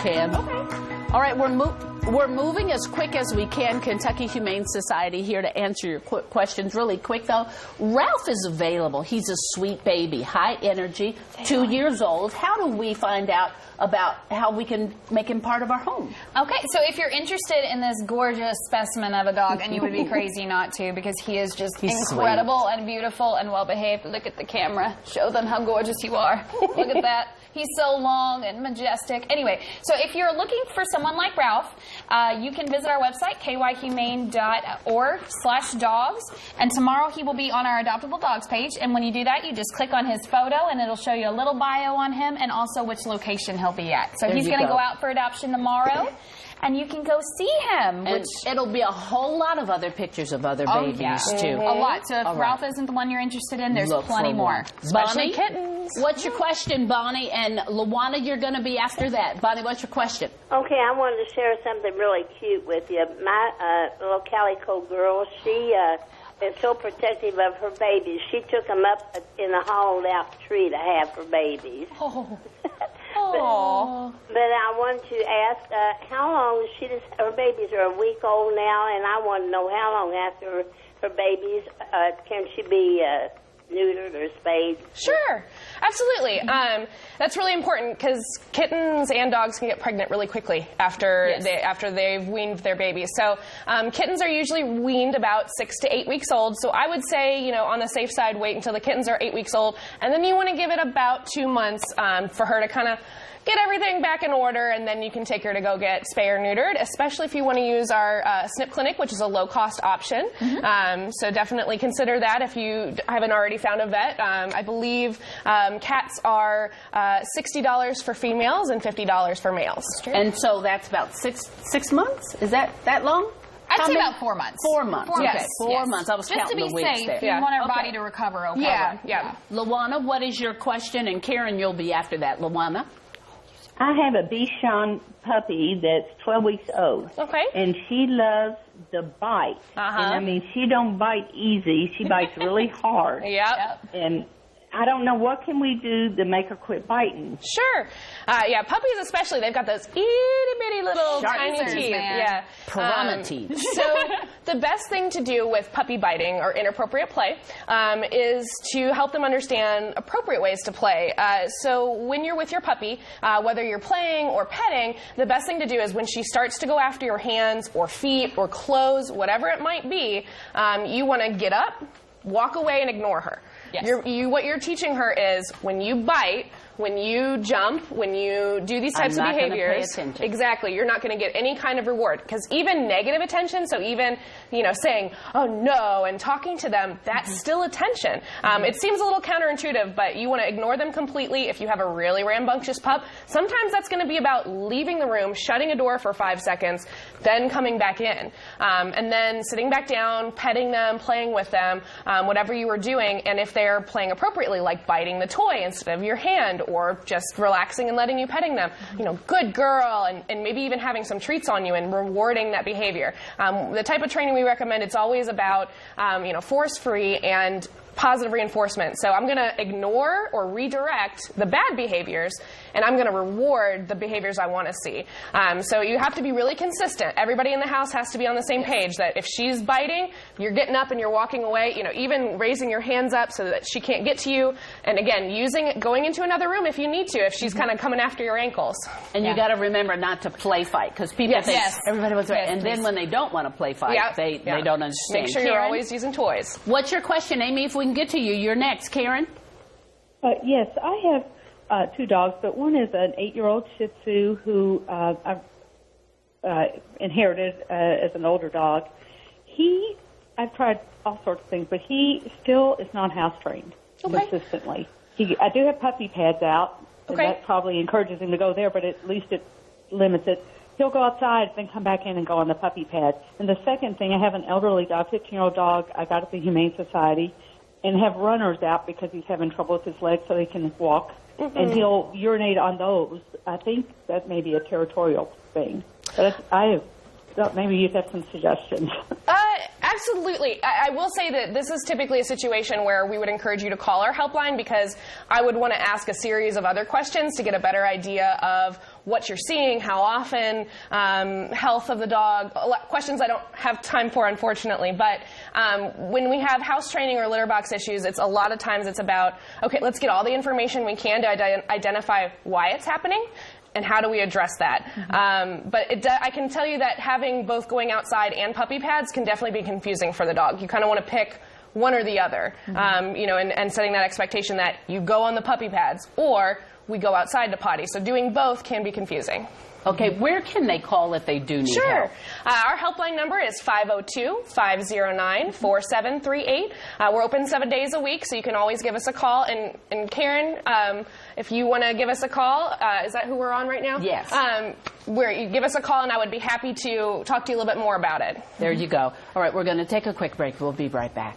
can. Okay. All right, we're moving as quick as we can. Kentucky Humane Society here to answer your questions really quick, though. Ralph is available. He's a sweet baby, high energy, 2 years old. How do we find out about how we can make him part of our home? Okay, so if you're interested in this gorgeous specimen of a dog, and you would be crazy not to, because he is just incredible and beautiful and well-behaved. Look at the camera. Show them how gorgeous you are. Look at that. He's so long and majestic. Anyway, so if you're looking for someone like Ralph, you can visit our website, kyhumane.org/dogs, and tomorrow he will be on our Adoptable Dogs page, and when you do that, you just click on his photo, and it'll show you a little bio on him and also which location he'll be at. So he's going to go out for adoption tomorrow, and you can go see him. And it'll be a whole lot of other pictures of other babies, too. A lot. So if Ralph isn't the one you're interested in, there's plenty more. Especially kittens. What's your question, Bonnie? And Luana, you're going to be after that. Bonnie, what's your question? Okay, I wanted to share something really cute with you. My little calico girl, she is so protective of her babies. She took them up in a hollowed-out tree to have for babies. Oh. But I wanted to ask, how long her babies are a week old now, and I want to know how long after her babies can she be neutered or spayed? Sure, absolutely. That's really important because kittens and dogs can get pregnant really quickly after they've weaned their babies. So kittens are usually weaned about 6 to 8 weeks old. So I would say, on the safe side, wait until the kittens are 8 weeks old, and then you want to give it about 2 months for her to kind of get everything back in order, and then you can take her to go get spay or neutered, especially if you want to use our SNP clinic, which is a low-cost option. So definitely consider that if you haven't already found a vet. I believe cats are $60 for females and $50 for males. And so that's about six months? Is that long? I'd say about 4 months. 4 months. Yes. 4 months. I was just counting to be the weeks safe, there. you want our body to recover. Okay. Yeah. Luana, what is your question? And Karen, you'll be after that. Luana? I have a Bichon puppy that's 12 weeks old. Okay. And she loves the bite. And I mean, she don't bite easy. She bites really hard. Yep. And I don't know, what can we do to make her quit biting? Sure. Puppies especially, they've got those itty-bitty little tiny teeth. Man. Piranha teeth. So the best thing to do with puppy biting or inappropriate play is to help them understand appropriate ways to play. So when you're with your puppy, whether you're playing or petting, the best thing to do is when she starts to go after your hands or feet or clothes, whatever it might be, you want to get up, walk away, and ignore her. Yes. What you're teaching her is when you bite, when you jump, when you do these types of behaviors, exactly, you're not going to get any kind of reward. Because even negative attention, so even saying, oh no, and talking to them, that's still attention. It seems a little counterintuitive, but you want to ignore them completely. If you have a really rambunctious pup, sometimes that's going to be about leaving the room, shutting a door for 5 seconds, then coming back in. And then sitting back down, petting them, playing with them, whatever you were doing. And if they're playing appropriately, like biting the toy instead of your hand, or just relaxing and letting you petting them, good girl, and maybe even having some treats on you and rewarding that behavior. The type of training we recommend, it's always about, force-free and positive reinforcement. So I'm going to ignore or redirect the bad behaviors, and I'm going to reward the behaviors I want to see. So you have to be really consistent. Everybody in the house has to be on the same page, that if she's biting, you're getting up and you're walking away, even raising your hands up so that she can't get to you. And again, going into another room if you need to, if she's kind of coming after your ankles. And you got to remember not to play fight, because people think everybody wants to. And then when they don't want to play fight, they don't understand. Make sure you're always using toys. What's your question, Amy? If we can get to you, you're next. Karen? Yes, I have 2 dogs, but one is an 8-year-old Shih Tzu who I inherited as an older dog. I've tried all sorts of things, but he still is not house trained consistently. I do have puppy pads out, and that probably encourages him to go there, but at least it limits it. He'll go outside, then come back in and go on the puppy pad. And the second thing, I have an elderly dog, 15-year-old dog I got at the Humane Society, and have runners out because he's having trouble with his legs so he can walk. And he'll urinate on those. I think that may be a territorial thing. But maybe you have some suggestions. Absolutely. I will say that this is typically a situation where we would encourage you to call our helpline, because I would want to ask a series of other questions to get a better idea of what you're seeing, how often, health of the dog, questions I don't have time for, unfortunately. But when we have house training or litter box issues, a lot of times it's about, okay, let's get all the information we can to identify why it's happening and how do we address that. But I can tell you that having both going outside and puppy pads can definitely be confusing for the dog. You kind of want to pick one or the other, you know, and setting that expectation that you go on the puppy pads or we go outside to potty. So doing both can be confusing. Okay, where can they call if they do need help? Our helpline number is 502-509-4738. We're open 7 days a week, so you can always give us a call. And Karen, if you want to give us a call, is that who we're on right now? Yes. You give us a call, and I would be happy to talk to you a little bit more about it. There you go. All right, we're going to take a quick break. We'll be right back.